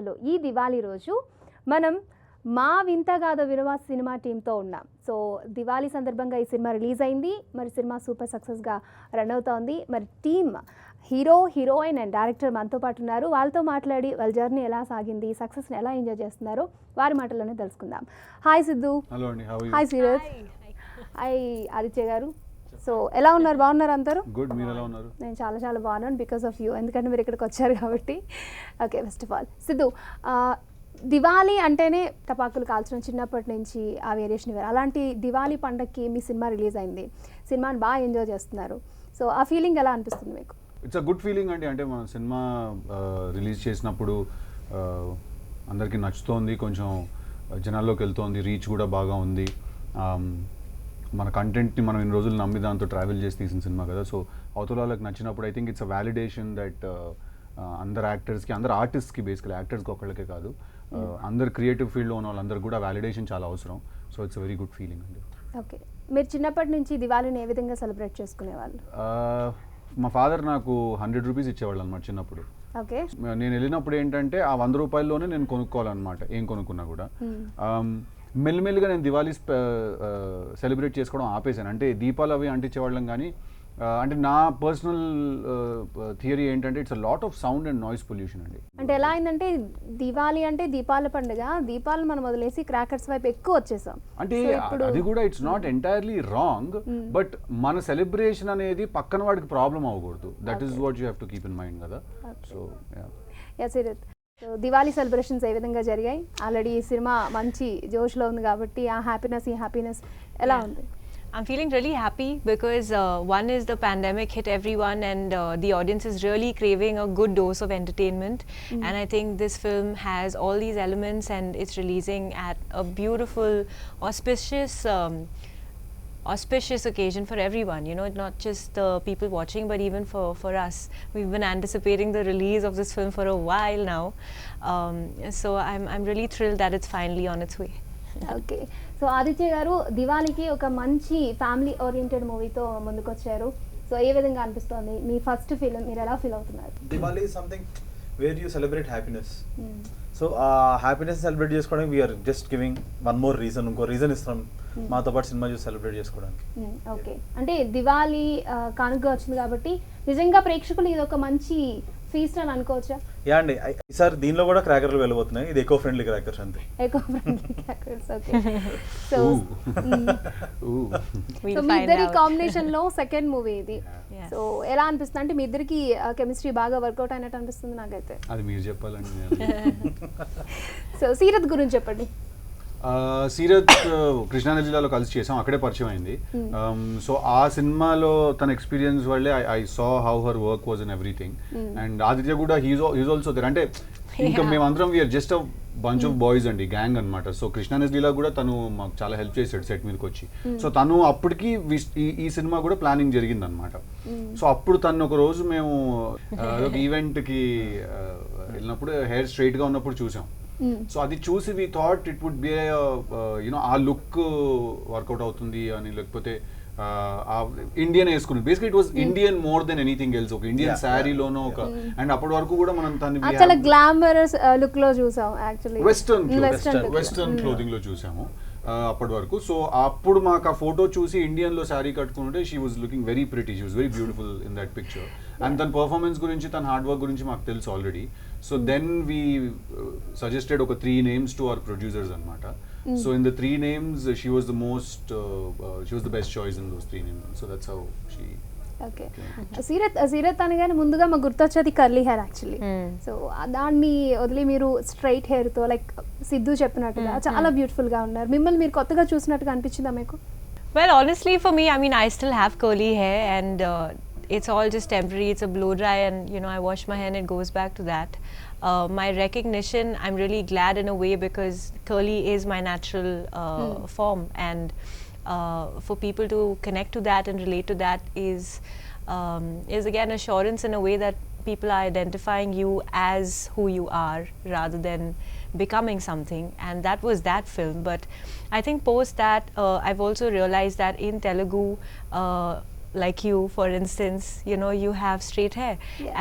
స్పెషల్లో ఈ దివాళీ రోజు మనం మా వింతగాథ వినవా సినిమా టీంతో ఉన్నాం. సో దివాళీ సందర్భంగా ఈ సినిమా రిలీజ్ అయింది. మరి సినిమా సూపర్ సక్సెస్గా రన్ అవుతోంది. మరి team hero, heroine and director మనతో పాటు ఉన్నారు. వాళ్ళతో మాట్లాడి వాళ్ళ జర్నీ ఎలా సాగింది, సక్సెస్ని ఎలా ఎంజాయ్ చేస్తున్నారో వారి మాటల్లోనే తెలుసుకుందాం. హాయ్ సిద్ధు. హలో అండి. హాయ్ సీరత్. హాయ్ ఆదిత్య గారు. సో ఎలా ఉన్నారు? బాగున్నారు అందరూ? గుడ్. మీరు ఎలా ఉన్నారు? నేను చాలా చాలా బాగున్నాను బికాస్ ఆఫ్ యూ, ఎందుకంటే మీరు ఇక్కడికి వచ్చారు కాబట్టి. Okay, first of all Siddhu, Diwali అంటేనే టపాకులు కాల్చడం చిన్నప్పటి నుంచి ఆ వేరియేషన్ వేరు. అలాంటి దివాళీ పండగకి మీ సినిమా రిలీజ్ అయింది, సినిమాని బాగా ఎంజాయ్ చేస్తున్నారు. సో ఆ ఫీలింగ్ ఎలా అనిపిస్తుంది మీకు? ఇట్స్ అ గుడ్ ఫీలింగ్ అండి. అంటే మన సినిమా రిలీజ్ చేసినప్పుడు అందరికీ నచ్చుతోంది, కొంచెం జనాల్లోకి వెళ్తోంది, రీచ్ కూడా బాగా ఉంది. మన కంటెంట్ని మనం ఇన్ని రోజులు నమ్మి దాంతో ట్రావెల్ చేసి తీసిన సినిమా కదా. సో అవతల వాళ్ళకి నచ్చినప్పుడు I think it's a validation that అందరు యాక్టర్స్కి, అందరు ఆర్టిస్ట్కి, బేసికలీ యాక్టర్స్కి ఒక్కళ్ళకే కాదు, అందరు క్రియేటివ్ ఫీల్డ్లో ఉన్న వాళ్ళందరూ కూడా వ్యాలిడేషన్ చాలా అవసరం. So it's a very good feeling అండి. ఓకే, మీరు చిన్నప్పటి నుంచి దివాళీని ఏ విధంగా సెలబ్రేట్ చేసుకునేవాళ్ళు? మా ఫాదర్ నాకు 100 రూపీస్ ఇచ్చేవాళ్ళు అనమాట చిన్నప్పుడు. ఓకే, నేను వెళ్ళినప్పుడు ఏంటంటే ఆ 100 రూపాయల్లోనే నేను కొనుక్కోవాలన్నమాట, ఏం కొనుక్కున్నా కూడా. మెల్లిమెల్లిగా నేను దివాళీ సెలబ్రేట్ చేసుకోవడం ఆపేశాను. అంటే దీపాలు అవి అంటించేవాళ్ళం కానీ, అంటే నా పర్సనల్ థియరీ ఏంటంటే it's a lot of sound and noise pollution అండి. అంటే ఎలా అయిందంటే దివాళీ అంటే దీపాల పండుగ, దీపాలు మనం వదిలేసి క్రాకర్స్ వైపు ఎక్కువ వచ్చేసాం. అంటే అది కూడా it's not entirely wrong, but మన సెలబ్రేషన్ అనేది పక్కన వాడికి ప్రాబ్లం అవ్వకూడదు. That is what you have to keep in mind కదా. సో సో దివాళీ సెలబ్రేషన్స్ ఏ విధంగా జరిగాయి? ఆల్రెడీ ఈ సినిమా మంచి జోష్లో ఉంది కాబట్టి ఆ హ్యాపీనెస్ ఎలా ఉంది? I'm feeling really happy because one is the pandemic hit everyone and the audience is really craving a good dose of entertainment, and I think this film has all these elements and it's releasing at a beautiful auspicious occasion for everyone, you know, not just the people watching but even for us. We've been anticipating the release of this film for a while now, so I'm really thrilled that it's finally on its way. Okay, so Aditya గారు దివాళీకి ఒక మంచి family oriented మూవీతో ముందుకు వచ్చారు. So ఏ విధంగా అనిపిస్తుంది మీ first feel? మీరు ఎలా ఫీల్ అవుతున్నారు? Diwali is something where you celebrate happiness. So ఆ హ్యాపీనెస్ సెలబ్రేట్ చేసుకోవడానికి we're just giving one more reason, ఇంకో రీజన్ ఇస్తాం మాతో పాటు సినిమా చూసి సెలబ్రేట్ చేసుకోవడానికి. ఓకే, అంటే దివాళీ కానుక వచ్చింది కాబట్టి నిజంగా ప్రేక్షకులు ఇది ఒక మంచి ఫీస్ట్ అని అనుకోవచ్చా? యా అండి, ఈసారి దీనిలో కూడా క్రాకర్లు వెళ్ళబోతున్నాయి. ఇది ఎకో ఫ్రెండ్లీ క్రాకర్స్ అంతే. Eco friendly crackers. Okay, so మీ ఇద్దరి కాంబినేషన్ లో సెకండ్ మూవీ ఇది. సో ఎలా అనిపిస్తుంది? అంటే మీ ఇద్దరికి కెమిస్ట్రీ బాగా వర్కౌట్ అయినట్టు అనిపిస్తుంది నాకైతే. అది మీరు చెప్పాలండి. సో సీరత్ గురించి చెప్పండి. సీరత్ కృష్ణానది జిల్లాలో కలిసి చేసాం, అక్కడే పరిచయం అయింది. సో ఆ సినిమాలో తన ఎక్స్పీరియన్స్ వల్లే I saw how her work was in everything. And Aditya కూడా హీజ్ ఆల్సో దేర్. అంటే ఇంకా మేమందరం we're just a bunch of boys అండి, గ్యాంగ్ అనమాట. సో కృష్ణానది జిల్లా కూడా తను మాకు చాలా హెల్ప్ చేశాడు సెట్ మీదకి వచ్చి. సో తను అప్పటికి ఈ సినిమా కూడా ప్లానింగ్ జరిగింది అనమాట. సో అప్పుడు తను ఒక రోజు మేము ఒక ఈవెంట్కి వెళ్ళినప్పుడు హెయిర్ స్ట్రైట్గా ఉన్నప్పుడు చూసాం. సో అది చూసి we thought it would be you know a look work out అవుతుంది అని, లేకపోతే ఇండియన్ వేసుకుని basically it was Indian more than anything else. ఒక ఇండియన్ శారీలోనో ఒక, అండ్ అప్పటి వరకు కూడా మనం తను చాలా గ్లామరస్ లుక్ లో చూసాం, యాక్చువల్లీ వెస్టర్న్ క్లోదింగ్ లో చూసాము అప్పటి వరకు. సో అప్పుడు మాకు ఆ ఫోటో చూసి ఇండియన్ లో శారీ కట్టుకుంటే she was looking very pretty, she was very beautiful in that picture. And తన పర్ఫార్మెన్స్ గురించి, తన హార్డ్ వర్క్ గురించి మాకు తెలుసు already. So then we suggested ఒక 3 names టు అవర్ ప్రొడ్యూసర్స్ అనమాట. So in the 3 names she was the best choice in those 3 names. So that's how she. Okay, Seerat అనగానే ముందుగా మాకు గుర్తొచ్చేది కర్లీ హెయిర్ యాక్చువల్లీ. సో దాన్ని వదిలి మీరు స్ట్రైట్ హెయిర్తో లైక్ సిద్ధు చెప్పినట్టుగా చాలా బ్యూటిఫుల్గా ఉన్నారు. మిమ్మల్ని మీరు కొత్తగా చూసినట్టుగా అనిపించిందా మీకు? Well, honestly for me, I mean, I still have curly hair and it's all just temporary. It's a blow dry and you know I wash my hair and it goes back to that. My recognition, I'm really glad in a way because curly is my natural form, and for people to connect to that and relate to that is again assurance in a way that people are identifying you as who you are rather than becoming something, and that was that film. But I think post that I've also realized that in Telugu, like you for instance, you know, you have straight hair,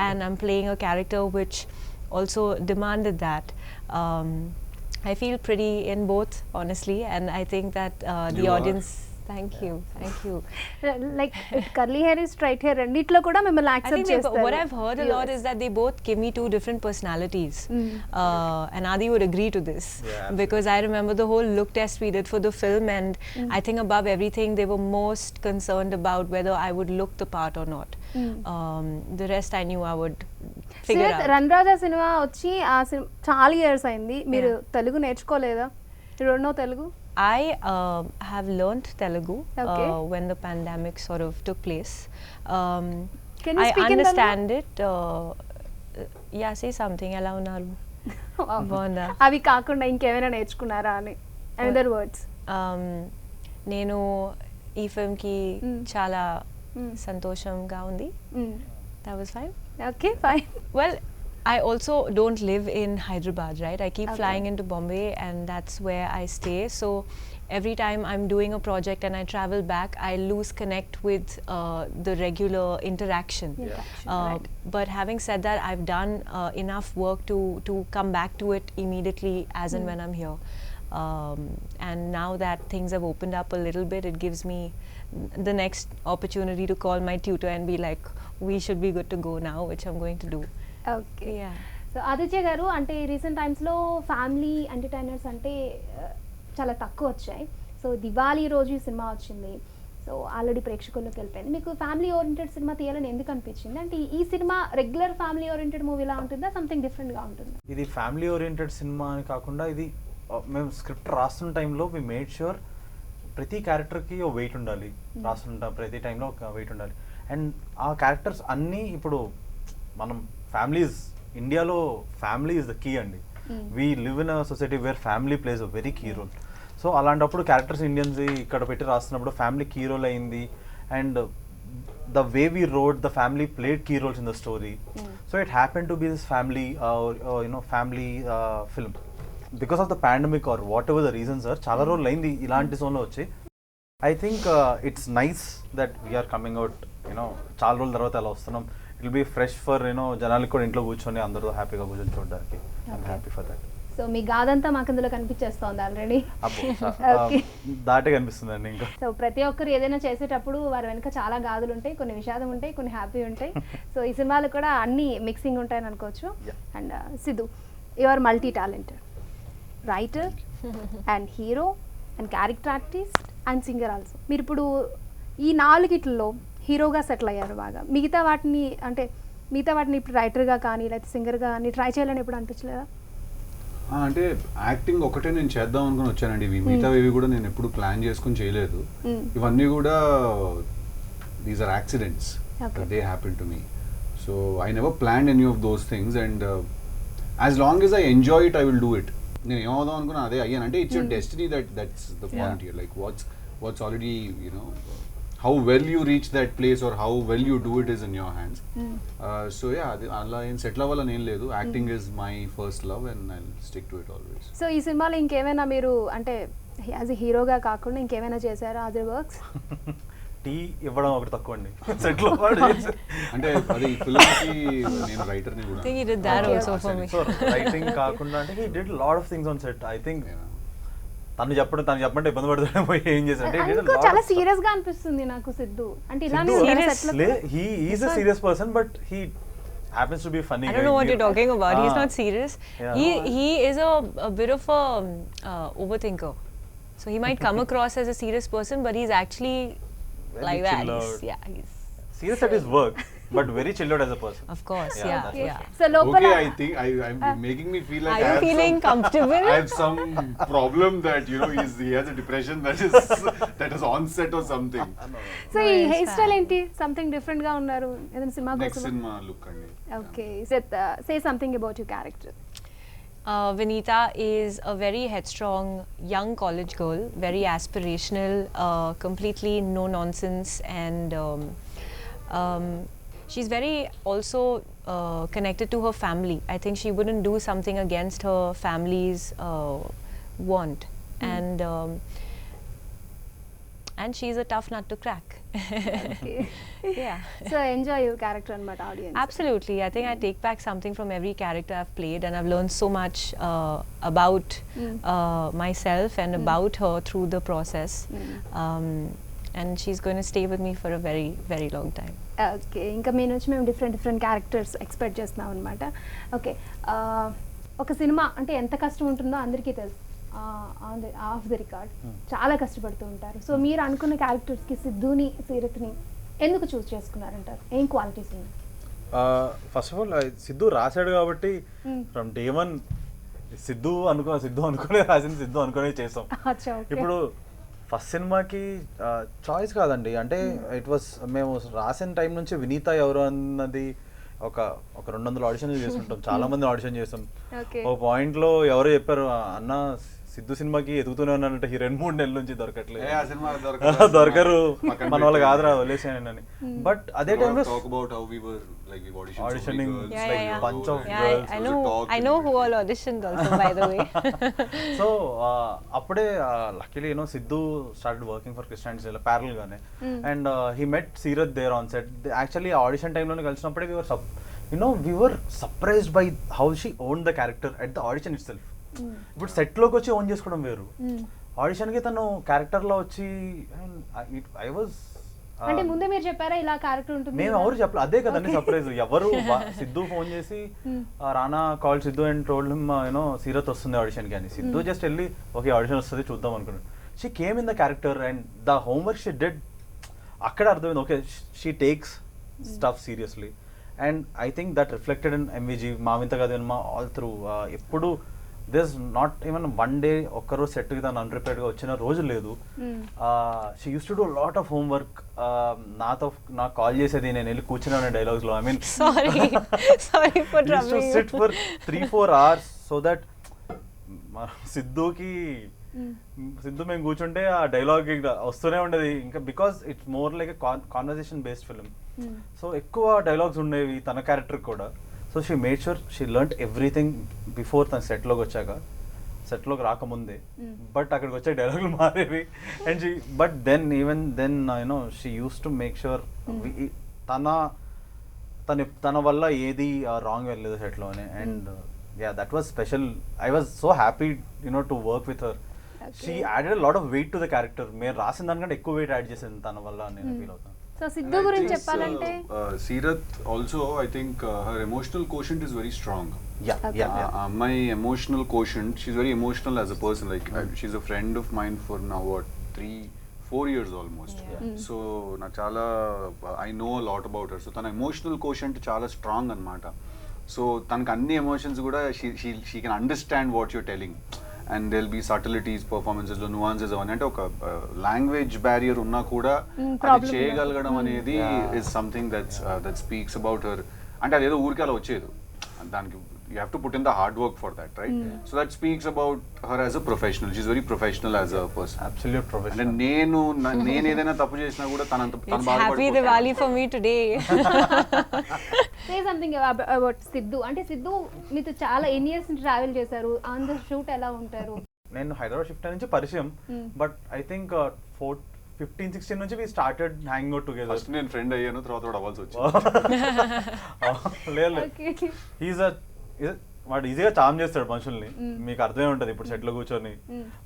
and I'm playing a character which also demanded that. I feel pretty in both, honestly, and I think that the You are. audience. Thank you, thank you. Like curly hair straight hair రెండిట్లో కూడా మిమ్మల్ని I accept think చేస్తారు. what I've heard a lot is that they both give me two different personalities. And Adi would agree to this. Yeah, Because I remember the whole look test we did for the film, and I think above everything, they were most concerned about whether I would look the part or not. The rest I knew I would figure out. Ranaraja సినిమా వచ్చి ఆ cinema చాలా years అయింది. మీరు Telugu నేర్చుకోలేదా? You don't know Telugu? I have learnt Telugu Okay. when the pandemic sort of took place. Can you I speak in understand it. Yeah, say something. Ela unnaru. Bonda. అవి కాకుండా ఇంకేమైనా నేర్చుకున్నారా అని another words. నేను ఈ ఫిల్మ్కి చాలా సంతోషంగా ఉంది. That was fine. Okay fine. Well, I also don't live in Hyderabad, right? I keep flying into Bombay, and that's where I stay. So every time I'm doing a project and I travel back, I lose connect with the regular interaction. Right. But having said that, I've done enough work to come back to it immediately as and when I'm here. And now that things have opened up a little bit, it gives me the next opportunity to call my tutor and be like, we should be good to go now, which I'm going to do. Okay. Yeah. So Aditya గారు, అంటే recent టైమ్స్లో family entertainers అంటే చాలా తక్కువ వచ్చాయి. So Diwali రోజు ఈ cinema వచ్చింది. సో ఆల్రెడీ ప్రేక్షకుల్లోకి వెళ్ళిపోయింది. మీకు ఫ్యామిలీ ఓరియంటెడ్ సినిమా తీయాలని ఎందుకు అనిపించింది? అంటే ఈ సినిమా రెగ్యులర్ ఫ్యామిలీ ఓరియంటెడ్ మూవీలా ఉంటుందా, సంథింగ్ డిఫరెంట్గా ఉంటుందా? ఇది ఫ్యామిలీ ఓరియంటెడ్ సినిమా అని కాకుండా ఇది మేము స్క్రిప్ట్ రాస్తున్న టైంలో వి మేడ్ ష్యూర్ ప్రతి క్యారెక్టర్కి ఒక వెయిట్ ఉండాలి. రాస్తుంటాం ప్రతి టైంలో ఒక వెయిట్ ఉండాలి. అండ్ ఆ క్యారెక్టర్స్ అన్నీ ఇప్పుడు మనం ఫ్యామిలీస్, ఇండియాలో ఫ్యామిలీ ఇస్ ద కీ అండి. We live in a society where family plays a very key role. So అలాంటప్పుడు క్యారెక్టర్స్ ఇండియన్స్ ఇక్కడ పెట్టి రాస్తున్నప్పుడు ఫ్యామిలీ కీ రోల్ అయింది. And the way we wrote, the family played key roles in the story. So it happened to be this family family film. Because of the pandemic or whatever the reasons are, చాలా రోజులు అయింది ఇలాంటి జోన్లో వచ్చి. I think it's nice that we are coming out, చాలా రోజుల తర్వాత అలా వస్తున్నాం. It will be fresh for జనాలకి కూడా ఇంట్లో కూర్చొని అందరూ హ్యాపీగా కూర్చొని చూడడానికి. I'm happy for that. So మీ గాదంతా మాకు ఇందులో కనిపించేస్తోంది ఆల్రెడీ. అబ్బో దాటే కనిపిస్తుందండి ఇంకా. సో ప్రతి ఒక్కరు ఏదైనా చేసేటప్పుడు వారి వెనుక చాలా గాథలు ఉంటాయి, కొన్ని విషాదం ఉంటాయి, కొన్ని హ్యాపీ ఉంటాయి. సో ఈ సినిమాలో కూడా అన్ని మిక్సింగ్ ఉంటాయని అనుకోవచ్చు. And Siddhu, you are multi talented writer and hero and character artist and singer also. మీరు ఇప్పుడు ఈ నాలుగిట్లలో హీరోగా సెటిల్ అయ్యారు బాగా. మిగతా వాటిని ఇప్పుడు రైటర్గా కానీ లేకపోతే సింగర్గా కానీ ట్రై చేయాలని ఎప్పుడు అనిపించలేదా? అంటే యాక్టింగ్ ఒకటే నేను చేద్దాం అనుకుని వచ్చానండి. ఇవి మిగతావి కూడా నేను ఎప్పుడు ప్లాన్ చేసుకుని చేయలేదు. ఇవన్నీ కూడా these are accidents, they happen to me. So I never planned any of those things and as long as I enjoy it I will do it. నేను ఏమవుదాం అనుకున్నా అదే అయ్యాను. అంటే it's your destiny, that's the point here. Like what's already how well you reach that place or how well you do it is in your hands. So yeah, అలా ఏం settle అవ్వాలని ఏం లేదు. Acting is my first love and I stick to it always. So ఈ సినిమాలో ఇంకేమైనా మీరు అంటే యాజ్ ఎ హీరోగా కాకుండా ఇంకేమైనా చేశారా అదర్ వర్క్స్? టీ ఇవ్వడం ఒకటి తక్కువ అండి సెట్లో. అంటే అది ఫిల్మ్కి నేను రైటర్ని కూడా. I think he did that also for me. So writing కాకుండా అంటే he did lot of things on set. I think తను చెప్పమంటే ఇబ్బంది పడుతుంటే పోయి ఏం చేశాడు. చాలా సీరియస్ గా అనిపిస్తుంది నాకు సిద్ధు. అంటే ఇలానే he is a serious person but he happens to be funny. I don't know what you're talking about. He's not serious. Yeah. He is a bit of a overthinker. So he might come across as a serious person, but he's actually Very like that. chill out. He's serious at his work but very chilled out as a person. of course, Yeah, yeah, that's yeah. So లోపల Okay, I think I'm making me feel like Are you feeling comfortable? I have some problem that he has a depression that is onset or something. So ఈ Nice, hair style fine. ఏంటి? Something different గా ఉన్నారు ఏదైనా cinema Next కోసం? cinema look అండి. Okay, say something about your character. Vinita is a very headstrong young college girl, very aspirational, completely no nonsense, and she's very also connected to her family. I think she wouldn't do something against her family's want. And and she's a tough nut to crack. Yeah. So enjoy your character అనమాట audience. Absolutely. I think I take back something from every character I've played, and I've learned so much about myself and about her through the process. And she's going to stay with me for a very, very long time. Okay, ఇంకా మీ నుంచి మేము different characters expect చేస్తున్నాం అనమాట. Okay, ఒక cinema అంటే ఎంత కష్టం ఉంటుందో అందరికీ తెలుసు. ఆఫ్ ద రికార్డ్ చాలా కష్టపడుతూ ఉంటారు. సో మీరు అనుకున్న క్యారెక్టర్స్కి సిద్ధుని సీరత్ని ఎందుకు చూస్ చేసుకున్నారంటారు? ఏం క్వాలిటీస్ ఉన్నాయి? ఫస్ట్ ఆఫ్ ఆల్ సిద్ధు రాశాడు కాబట్టి ఫ్రమ్ డే వన్ సిద్ధు అనుకునే రాసింది, సిద్ధు అనుకునే చేసాం. అచ్చా, ఓకే. ఇప్పుడు ఫస్ట్ సినిమాకి చాయిస్ కాదండి, అంటే ఇట్ వాస్ మేము రాసిన టైం నుంచి వినీత ఎవరు అన్నది ఒక 200 ఆడిషన్లు చేస్తుంటాం, చాలా మంది ఆడిషన్ చేస్తాం. ఓకే. ఒక పాయింట్ లో ఎవరో చెప్పారు, అన్న సిద్ధు సినిమాకి ఎదుగుతూనే ఉన్నానంటే ఈ 2-3 నెలల నుంచి దొరకట్లేదు, ఏ, ఆ సినిమా దొరకరు, పక్కన మన వాళ్ళు పెట్టి. కాదురా వదిలేసానని. బట్ అదే టైంలో talk about how we were like we auditioned so Auditioning, many girls, Yeah, like yeah, yeah. bunch of Yeah, girls. I was a know. talk I know and- who all auditioned also, by the way. So అప్పుడే luckily you know Siddhu started working for క్రిస్టియానిటీ ప్యారల్ గానే, and he met Seerat there on set. Actually audition టైంలోనే కలిసినప్పుడే we were surprised by how she owned the character at the audition itself. ఇప్పుడు set లోకి వచ్చి own చేసుకోవడం వేరు, ఆడిషన్ కి తను క్యారెక్టర్ లో వచ్చి ఐ వాజ్ అంటే ముందే మీరు చెప్పారా ఇలా క్యారెక్టర్ ఉంటుంది? మేము ఎవరు చెప్పలేదు, అదే కదండి సర్ప్రైజ్. ఎవరు సిద్ధు ఫోన్ చేసి Rana call Siddhu and told him you know Seerat వస్తుంది ఆడిషన్ కి అని. సిద్ధు జస్ట్ వెళ్ళి ఓకే ఆడిషన్ వస్తుంది చూద్దాం అనుకున్నాడు. She came in the character and the homework she did. అక్కడ అర్థమైంది okay she takes stuff seriously, and I think that reflected in MVG, Maa Vintha Katha మా ఆల్ త్రూ. ఎప్పుడు this not even one day ఒక్కరోజు సెట్కి తను అన్ప్రిపేర్డ్గా వచ్చిన రోజు లేదు. She use to do lot of homework. నాకు కాల్ చేసేది, నేను వెళ్ళి కూర్చున్నాను డైలాగ్స్లో. I mean Sorry for troubling you. Sit for 3-4 hours so that సిద్ధుకి సిద్ధు మేము కూర్చుంటే ఆ డైలాగ్ వస్తూనే ఉండేది ఇంకా, because it's more like conversation based film. So ఎక్కువ డైలాగ్స్ ఉండేవి తన క్యారెక్టర్ కూడా. So she made sure she learn everything before తన సెట్లోకి వచ్చాక, సెట్లోకి రాకముందే. బట్ అక్కడికి వచ్చే డైలాగులు మారేవి. And she but even then you know she use to make sure తన వల్ల ఏది రాంగ్ వెళ్ళలేదు సెట్లోనే. And yeah that was special. I was so happy to work with her. She added lot of weight to the character. మేము రాసిన దానికంటే ఎక్కువ wait add చేసింది తన వల్ల నేను ఫీల్ అవుతాను. సో సిద్ధు గురించి చెప్పాలంటే Seerat also I think her emotional quotient is very strong. My emotional quotient, she's very emotional as a person. Like she's a friend of mind for now 3-4 years almost. So నాకు చాలా I know lot about her. So తన emotional quotient చాలా strong అనమాట. So తనకు అన్ని emotions కూడా she can understand what you're telling, and they'll be subtleties పర్ఫార్మెన్సెస్లో nuances అవన్నీ. అంటే ఒక లాంగ్వేజ్ బ్యారియర్ ఉన్నా కూడా అది చేయగలగడం అనేది is something that speaks about her. అంటే అదేదో ఊరికే అలా వచ్చేది, దానికి you have to put in the hard work for that, right? So that speaks about her as a professional. She's very professional as a person. Absolute professional. And నేను ఏదైనా తప్పు చేసినా కూడా తను It's happy Diwali for me today. Say something about Siddhu. అంటే సిద్ధు మీతో చాలా ఎన్ని ఇయర్స్ నుంచి ట్రావెల్ చేశారు? ఆన్ ద షూట్ ఎలా ఉంటారు? నేను హైదరాబాద్ షిఫ్ట్ నుంచి పరిచయం, బట్ ఐ థింక్ 15-16 నుంచి we started hanging out together. First నేను ఫ్రెండ్ అయ్యాను, తర్వాత కూడా అవ్వాల్సి వచ్చింది. లేదు వాడు ఈజీగా చామ్ చేస్తాడు మనుషుల్ని, మీకు అర్థమే ఉంటది. ఇప్పుడు సెట్ లో కూర్చొని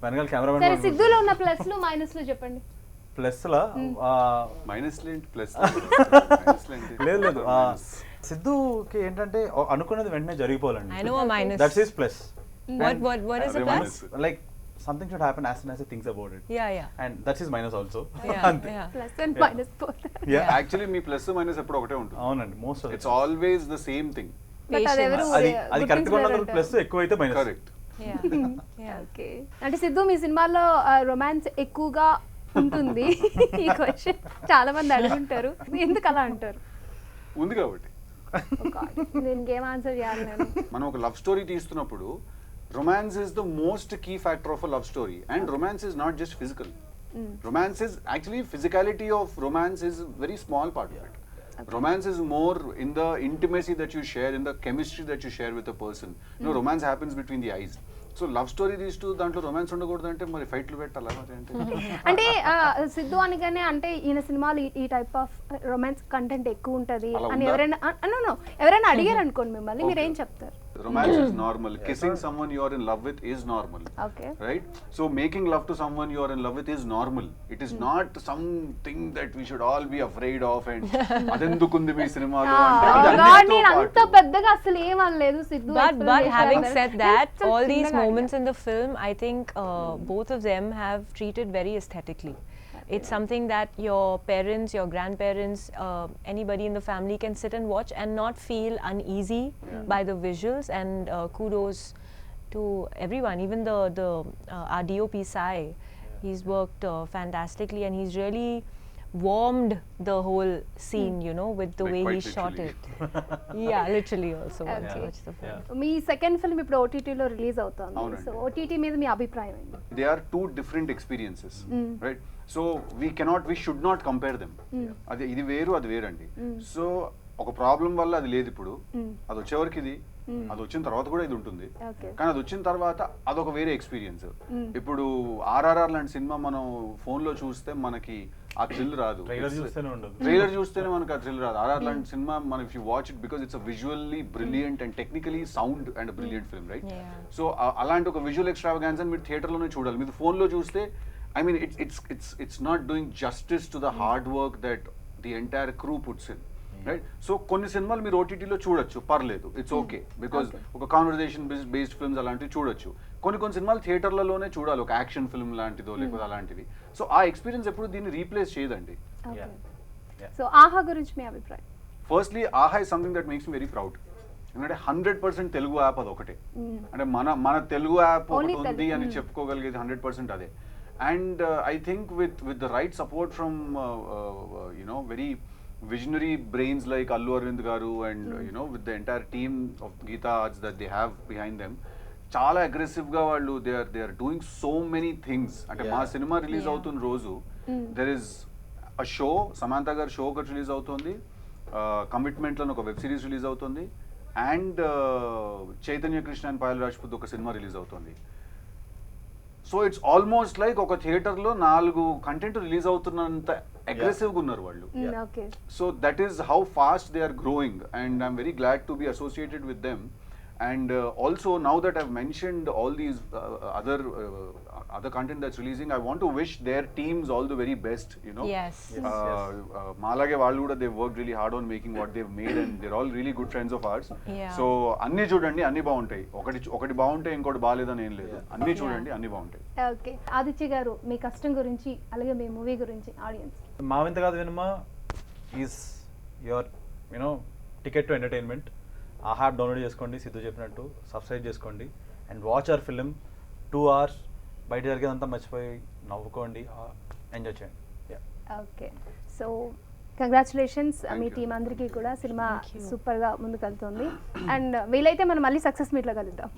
వెనకాల సరే, కెమెరామెన్. సిద్ధులో ఉన్న ప్లస్లు మైనస్లు చెప్పండి. ప్లస్ లా మైనస్ లేంటి ప్లస్ లేదు సిద్ధుకి ఏంటంటే అనుకున్నది వెంటనే జరిగిపోవాలండి. I know a minus. That's his plus. What is a plus? Like something should happen as soon as he thinks about it. Yeah. And that's his minus also. Yeah. Plus and minus పోతే. Actually మీ plus minus ఎప్పుడు ఒకటే ఉంటుంది. అవునండి, most of it's always the same thing. But అదెవరు అది correct గా ఉన్నందుకు ప్లస్, ఎక్కువైతే మైనస్. కరెక్ట్. Yeah. ఓకే. అంటే సిద్ధు మీ సినిమాలో రొమాన్స్ ఎక్కువగా ఉంటుంది. ఈ క్వశ్చన్ చాలా మంది అడుగుంటారు, ఎందుకు అలా అంటారు? ఉంది కాబట్టి. దీనికి ఏం ఆన్సర్ చేయాలి నేను? మనం ఒక లవ్ స్టోరీ తీస్తున్నప్పుడు romance is the most key factor of a love story, and romance is not just physical. Romance is actually, physicality of romance is a very small part of it. Romance is more in the intimacy that you share, in the chemistry that you share with a person. Romance happens between the eyes. So love story తీస్తూ దాంట్లో romance ఉండకూడదు అంటే మరి ఫైట్లు పెట్టాలా మరి అంటే అంటే సిద్ధు అనగానే అంటే ఈయన సినిమాలు ఈ టైప్ ఆఫ్ రొమాన్స్ కంటెంట్ ఎక్కువ ఉంటది అలా అని ఉందా? ఎవరైనా అడిగారు అనుకోండి మిమ్మల్ని మీరు ఏం చెప్తారు? romance is normal, kissing someone you are in love with is normal, okay right? So making love to someone you are in love with is normal. It is not something that we should all be afraid of and adendukundi మీ సినిమాలో అంటే అది అన్నిటితో నేను అంత పాటు. పెద్దగా అసలు ఏమనలేదు Siddhu But having explanation said అన్నారు. that, చాలా all these చిన్నగా moments in the film, I think both of them have treated very aesthetically. It's something that your parents, your grandparents, anybody in the family can sit and watch and not feel uneasy by the visuals. And kudos to everyone, even the our DOP Sai. He's worked fantastically, and he's really warmed the whole scene, you know, with the Like way he quite shot literally. it. Yeah, literally also. Once you Okay. watch the film. Me second film ఇప్పుడు ఓటీటీలో release అవుతుంది. అవునండి. So OTT మీద మీ అభిప్రాయం ఏంటి? They are two different experiences, right? So we should not compare them. అది ఇది వేరు అది వేరండి. సో ఒక ప్రాబ్లం వల్ల అది లేదు ఇప్పుడు, అది వచ్చేవరకు ఇది, అది వచ్చిన తర్వాత కూడా ఇది ఉంటుంది. ఓకే. కానీ అది వచ్చిన తర్వాత అదొక వేరే ఎక్స్పీరియన్స్. ఇప్పుడు ఆర్ఆర్ఆర్ లాంటి సినిమా మనం ఫోన్ లో చూస్తే మనకి ఆ థ్రిల్ రాదు. ట్రైలర్ చూస్తేనే ఉండదు. ట్రైలర్ చూస్తేనే మనకు ఆ థ్రిల్ రాదు. ఆర్ఆర్ లాంటి సినిమా మనం if you watch it because it's a visually brilliant and technically sound and brilliant film, right? Yeah. So అలాంటి ఒక విజువల్ ఎక్స్ట్రావగాన్స్ మీరు థియేటర్లోనే చూడాలి. మీరు ఫోన్లో చూస్తే I mean it's not doing justice to the hard work that the entire crew puts in, right? So కొన్ని సినిమాలు మీరు ఓటీటీలో చూడొచ్చు, పర్లేదు, ఇట్స్ ఓకే, బికాస్ ఒక కాన్వర్జేషన్ బేస్డ్ ఫిల్మ్స్ అలాంటివి చూడొచ్చు. కొన్ని సినిమాలు థియేటర్లలోనే చూడాలి, ఒక యాక్షన్ ఫిల్మ్ లాంటిదో లేకపోతే అలాంటివి. సో ఆ ఎక్స్పీరియన్స్ ఎప్పుడు దీన్ని రీప్లేస్ చేయదండి. ఓకే. Yeah. సో ఆహా గురించి మీ అభిప్రాయం? ఫస్ట్లీ ఆహా is something that makes me very proud. ఎందుకంటే 100% తెలుగు యాప్ అది ఒకటే. అంటే మన తెలుగు యాప్ Only ఒకటి ఉంది Telugu. అని చెప్పుకోగలిగేది 100% అదే. And I think with the right support from you know very visionary brains like Allu Arvind garu and you know with the entire team of Geeta Arts that they have behind them, చాలా aggressive గా వాళ్ళు they are doing so many things. అంటే మా cinema release అవుతున్న రోజు there is a show, Samantha గారి show ఒకటి release అవుతుంది, కమిట్మెంట్ లో ఒక వెబ్ సిరీస్ రిలీజ్ అవుతుంది, అండ్ చైతన్య కృష్ణ అండ్ పాయల్ రాజ్పూత్ ఒక సినిమా రిలీజ్ అవుతుంది. సో ఇట్స్ ఆల్మోస్ట్ లైక్ ఒక థియేటర్లో 4 కంటెంట్ రిలీజ్ అవుతున్నంత అగ్రెసివ్గా ఉన్నారు వాళ్ళు. Okay. So that is how fast they are growing, and I'm very glad to be associated with them. And also now that I've mentioned all these other content that's releasing, I want to wish their teams all the very best, you know. Yes. Malage vallu kuda they've worked really hard on making what they've made, and they're all really good friends of ours. Yeah. So అన్ని చూడండి, అన్ని బాగుంటాయి. ఒకటి బాగుంటే ఇంకోటి బాగాలేదని ఏం లేదు, అన్ని చూడండి, అన్ని బాగుంటాయి. ఓకే. ఆదిత్య గారు మీ కష్టం గురించి అలాగే మీ మూవీ గురించి ఆడియన్స్. మా Vintha Gaadha Vinumaa is your you know ticket to entertainment. ఆ యాప్ డౌన్లోడ్ చేసుకోండి, సిద్ధు చెప్పినట్టు సబ్స్క్రైబ్ చేసుకోండి, and watch our film 2 hours. బయట జరిగేదంతా మర్చిపోయి నవ్వుకోండి, ఎంజాయ్ చేయండి. ఓకే. సో కంగ్రాచులేషన్స్ Thank మీ you. టీం అందరికీ కూడా. సినిమా Thank you. సూపర్గా ముందుకెళ్తుంది. అండ్ వీలైతే మనం మళ్ళీ సక్సెస్ మీట్లో కలుద్దాం.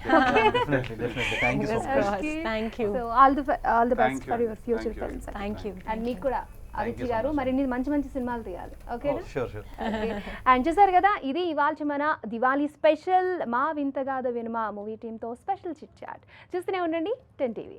Definitely thank you so Yes, much. crossed. Thank you. So all the Thank best for you. Your future Thank you. Films. Thank you. And మీకు కూడా ఆదిత్య you so గారు much. మరిన్ని మంచి సినిమాలు తీయాలి. ఓకేనా? షూర్. అండ్ చూసారు కదా, ఇది ఇవాళ మన దివాళీ స్పెషల్ మా వింతగాథ వినుమ మూవీ టీంతో స్పెషల్ చిట్ చాట్. చూస్తూనే ఉండండి 10 TV.